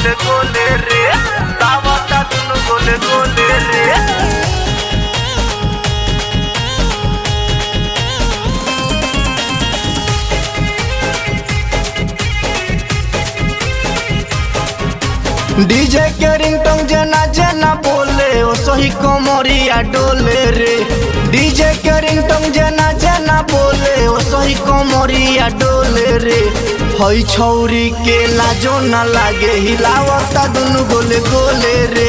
गोले गोले रे दावता दुनु गोले गोले रे। डीजे के रिंगटोन जना जना बोले ओ सही कमरिया डोले रे। डीजे के रिंगटोन जना जना बोले ओ सही कमरिया डोले रे। हई छौरी के लाजो न लागे हिलावता दुनु गोले गोले रे।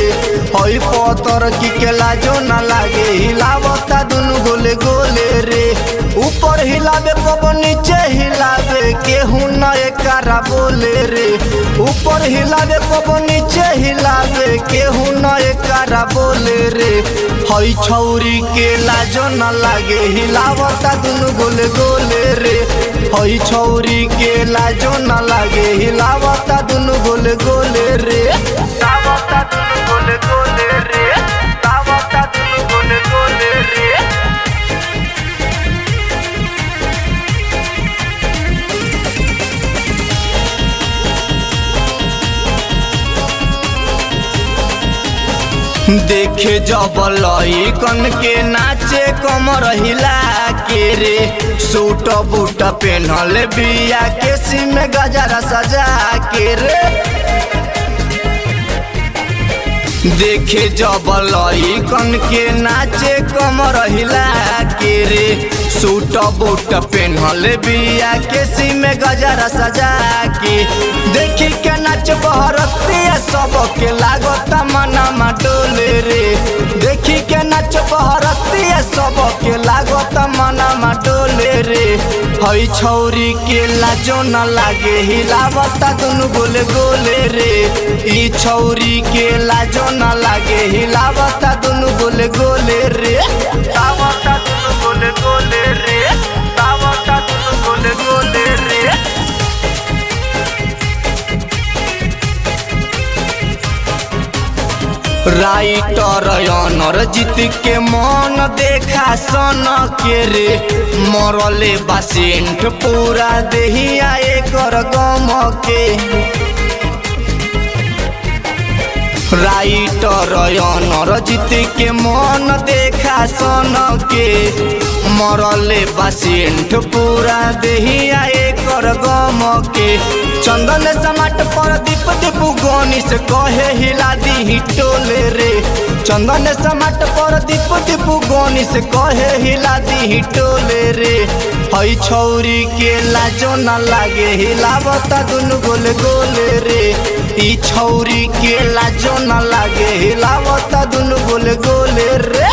हई पतर की के लाजो न लागे हिलावता दुनु गोले गोले रे। ऊपर हिलावे कबो नीचे हिलावे केहू न एकरा बोले रे। ऊपर हिलावे कबो नीचे हिलावे केहू न एकरा बोले रे। हई छौरी के लाजो न लागे हिलावता दुनु गोले गोले रे। हई छौरी के लाजो न लागे हिलावता दुनु गोले गोले रे। दावता दुनु गोले गोले रे दावता दुनु गोले गोले रे। देखे जब लइकन के नाचे कमर हिला के रे। सूट बूट पेन्हल बिया केसी में गजरा सजा के रे। देखे जब लइकन के नाचे कमर हिला के रे। सूट बूट पेन्हल बिया केसी में गजरा सजा के। देखी के नाच बहरतिया सबके लागता मनमा डोले रे। देखी के नाच बहरतिया सबके लागता मनमा डोले रे। हई छौरी के लाजो न लागे हिलावता दुनु गोले गोले रे। ई छौरी के लाजो न लागे हिलावता दुनु गोले गोले रे। दावता दुनु गोले गोले रे दावता दुनु गोले गोले रे। राइटर अनर जीत के मन देखा सन के रे। मरले बासेंट पूरा देहिया एकर गम के। राइटर अनर जीत के मन देखा सन के। मरले बासेंट पूरा देहिया एकर गम के। चंदन समाट पर दीप दीप गणेश कहे हिला दी टोले रे। चंदन समाट पर दीप दीप गणेश कहे हिला दी टोले रे। हई छौरी के लाजो न लागे हिलावता दुनु गोले गोले रे। ई छौरी के लाजो न लागे हिलावता दुनु गोले गोले रे।